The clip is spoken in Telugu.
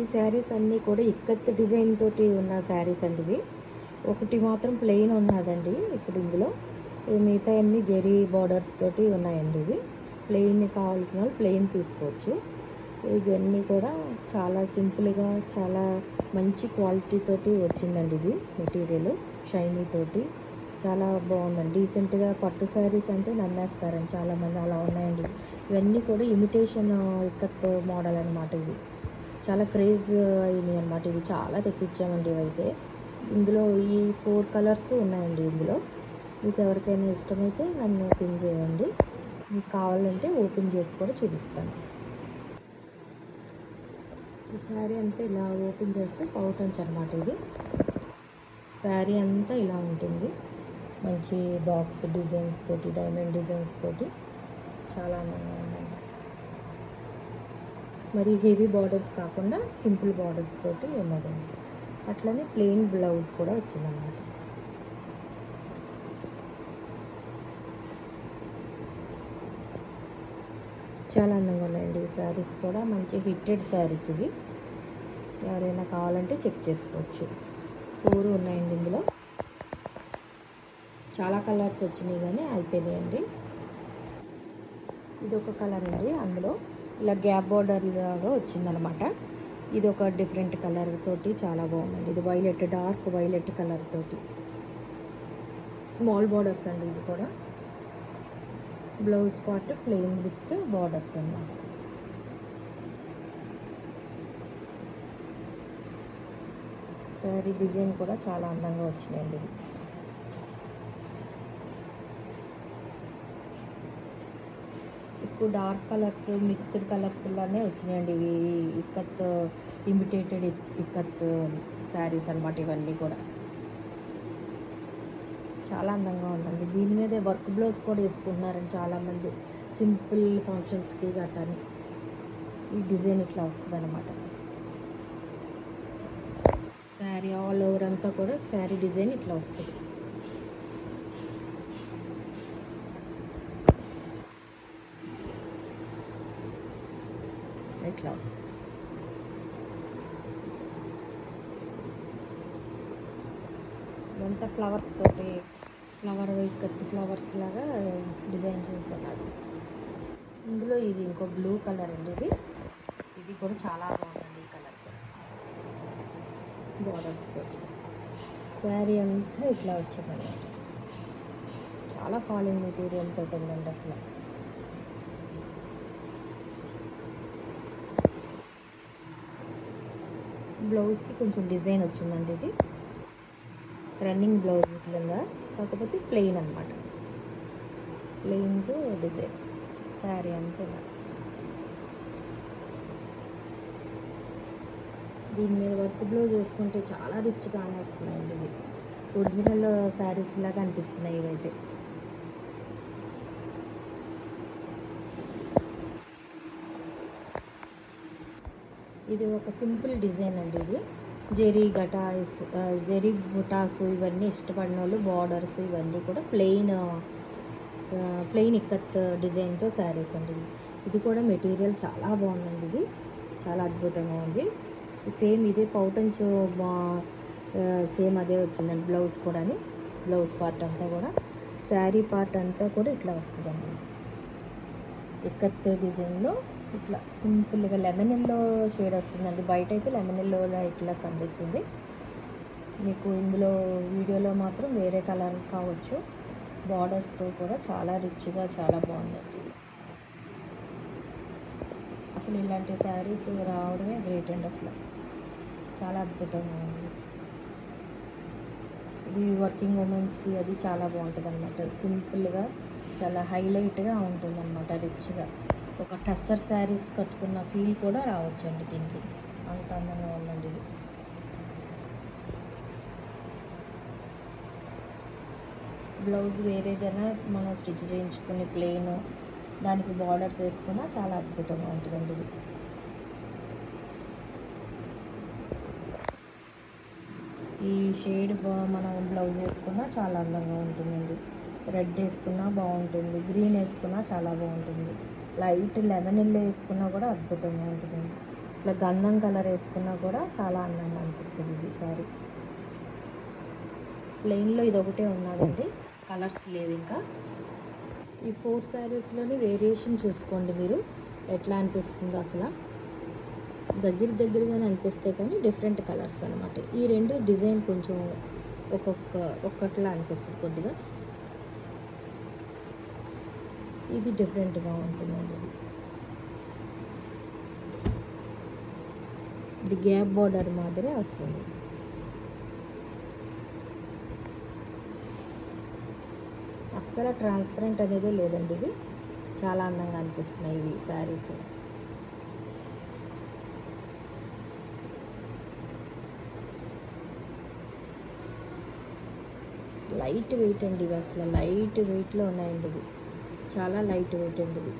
ఈ శారీస్ అన్నీ కూడా ఇక్కత్ డిజైన్ తోటి ఉన్న శారీస్ అండి ఇవి. ఒకటి మాత్రం ప్లెయిన్ ఉన్నదండి ఇక్కడ ఇందులో. మిగతా అన్ని జెరీ బార్డర్స్ తోటి ఉన్నాయండి ఇవి. ప్లెయిన్ కావాల్సిన వాళ్ళు ప్లెయిన్ తీసుకోవచ్చు. ఇవన్నీ కూడా చాలా సింపుల్గా చాలా మంచి క్వాలిటీ తోటి వచ్చిందండి ఇది మెటీరియల్. షైనీ తోటి చాలా బాగుందండి. డీసెంట్గా పట్టు శారీస్ అంటే నమ్మేస్తారండి చాలామంది, అలా ఉన్నాయండి. ఇవన్నీ కూడా ఇమిటేషన్ ఇక్కత్ మోడల్ అనమాట. ఇవి చాలా క్రేజ్ అయినాయి అనమాట. ఇవి చాలా తెప్పించామండి ఇవైతే. ఇందులో ఈ 4 కలర్స్ ఉన్నాయండి ఇందులో. మీకు ఎవరికైనా ఇష్టమైతే నన్ను పిన్ చేయండి. మీకు కావాలంటే ఓపెన్ చేసి కూడా చూపిస్తాను. ఈ శారీ అంతా ఇలా ఓపెన్ చేస్తే పౌటంచ్ అనమాట. ఇది శారీ అంతా ఇలా ఉంటుంది. మంచి బాక్స్ డిజైన్స్ తోటి, డైమండ్ డిజైన్స్ తోటి చాలా అందంగా ఉందండి. మరి హెవీ బార్డర్స్ కాకుండా సింపుల్ బార్డర్స్ తోటి ఉన్నదండి. అట్లనే ప్లెయిన్ బ్లౌజ్ కూడా వచ్చిందన్నమాట. చాలా అందంగా ఉన్నాయండి ఈ శారీస్ కూడా. మంచి హిట్టెడ్ శారీస్ ఇవి. ఎవరైనా కావాలంటే చెక్ చేసుకోవచ్చు. 4 ఉన్నాయండి ఇందులో. చాలా కలర్స్ వచ్చినాయి కానీ అయిపోయినాయండి. ఇది ఒక కలర్ అండి. అందులో ఇలా గ్యాప్ బార్డర్ లాగా వచ్చిందనమాట. ఇది ఒక డిఫరెంట్ కలర్ తోటి చాలా బాగుందండి. ఇది వైలెట్, డార్క్ వైలెట్ కలర్ తోటి స్మాల్ బార్డర్స్ అండి. ఇది కూడా blouse part plain with borders అన్నమాట. శారీ డిజైన్ కూడా చాలా అందంగా వచ్చినాయండి. ఎక్కువ డార్క్ కలర్స్, మిక్స్డ్ కలర్స్లోనే వచ్చినాయండి ఇవి. ఇక్కత్ ఇమిటేటెడ్ ఇక్కత్ శారీస్ అనమాట ఇవన్నీ కూడా. చాలా అందంగా ఉందండి. దీని మీదే వర్క్ బ్లౌజ్ కూడా వేసుకుంటున్నారండి చాలామంది, సింపుల్ ఫంక్షన్స్కి గట్టాని. ఈ డిజైన్ ఇట్లా వస్తుంది అనమాట. శారీ ఆల్ ఓవర్ అంతా కూడా శారీ డిజైన్ ఇట్లా వస్తుంది. ఇట్లా వస్తుంది. ఇదంతా ఫ్లవర్స్ తోటి, ఫ్లవర్ ఇక్కత్ ఫ్లవర్స్ లాగా డిజైన్ చేసి ఉన్నారు. ఇందులో ఇది ఇంకో బ్లూ కలర్ అండి. ఇది కూడా చాలా బాగుందండి. ఈ కలర్ కూడా బార్డర్స్ తోటి శారీ అంతా ఇట్లా వచ్చిందండి. చాలా ఫాలింగ్ మెటీరియల్ తోటి ఉందండి అసలు. బ్లౌజ్కి కొంచెం డిజైన్ వచ్చిందండి. ఇది రన్నింగ్ బ్లౌజ్ ఇట్లా, కాకపోతే ప్లెయిన్ అనమాట. ప్లెయిన్తో డిజైన్ శారీ అంతా ఇలా. దీని మీద వర్క్ బ్లౌజ్ వేసుకుంటే చాలా రిచ్గా అనేస్తున్నాయండి. ఇవి ఒరిజినల్ శారీస్ లాగా అనిపిస్తున్నాయి ఇవైతే. ఇది ఒక సింపుల్ డిజైన్ అండి. ఇది జెరీ గటాస్, జెరీ బుటాస్ ఇవన్నీ ఇష్టపడిన వాళ్ళు, బార్డర్స్ ఇవన్నీ కూడా ప్లెయిన్ ఇక్కత్ డిజైన్తో శారీస్ అండి. ఇది కూడా మెటీరియల్ చాలా బాగుందండి. ఇది చాలా అద్భుతంగా ఉంది. సేమ్ ఇదే పౌటంచ్ సేమ్ అదే వచ్చిందండి. బ్లౌజ్ కూడా, బ్లౌజ్ పార్ట్ అంతా కూడా, శారీ పార్ట్ అంతా కూడా ఇట్లా వస్తుందండి. ఇక్కత్ డిజైన్లో ఇట్లా సింపుల్గా లెమన్ ఎల్లో షేడ్ వస్తుందండి. బయట అయితే లెమన్ ఎల్లో ఇట్లా కనిపిస్తుంది మీకు. ఇందులో వీడియోలో మాత్రం వేరే కలర్ కావచ్చు. బార్డర్స్తో కూడా చాలా రిచ్గా చాలా బాగుందండి. అసలు ఇలాంటి శారీస్ రావడమే గ్రేట్ అండి. అసలు చాలా అద్భుతంగా ఉంది. ఇది వర్కింగ్ ఉమెన్స్కి అది చాలా బాగుంటుంది అనమాట. సింపుల్గా చాలా హైలైట్గా ఉంటుంది అనమాట. రిచ్గా ఒక టస్సర్ శారీస్ కట్టుకున్న ఫీల్ కూడా రావచ్చండి దీనికి. అంత అందంగా ఉందండి ఇది. బ్లౌజ్ వేరేదైనా మనం స్టిచ్ చేయించుకుని ప్లెయిన్ దానికి బార్డర్స్ వేసుకున్నా చాలా అద్భుతంగా ఉంటుందండి ఇది. ఈ షేడ్ మనం బ్లౌజ్ వేసుకున్నా చాలా అందంగా ఉంటుందండి. రెడ్ వేసుకున్నా బాగుంటుంది, గ్రీన్ వేసుకున్నా చాలా బాగుంటుంది, లైట్ లెమన్ ఎల్లో వేసుకున్నా కూడా అద్భుతంగా ఉంటుందండి. ఇట్లా గంధం కలర్ వేసుకున్నా కూడా చాలా అందంగా అనిపిస్తుంది ఇది సారీ. ప్లెయిన్లో ఇది ఒకటే ఉన్నదండి, కలర్స్ లేవు ఇంకా. ఈ 4 శారీస్లోని వేరియేషన్ చూసుకోండి మీరు ఎట్లా అనిపిస్తుందో. అసలు దగ్గరగానే అనిపిస్తాయి కానీ డిఫరెంట్ కలర్స్ అనమాట. ఈ రెండు డిజైన్ కొంచెం ఒక్కట్లా అనిపిస్తుంది కొద్దిగా. ఇది డిఫరెంట్గా ఉంటుందండి. ఇది గ్యాప్ బార్డర్ మాదిరే వస్తుంది. అస్సలు ట్రాన్స్పరెంట్ అనేది లేదండి. ఇది చాలా అందంగా అనిపిస్తున్నాయి ఇవి శారీస్. లైట్ వెయిట్ అండి ఇవి, అసలు లైట్ వెయిట్లో ఉన్నాయండి ఇవి, చాలా లైట్ వెయిట్ అండి ఇవి.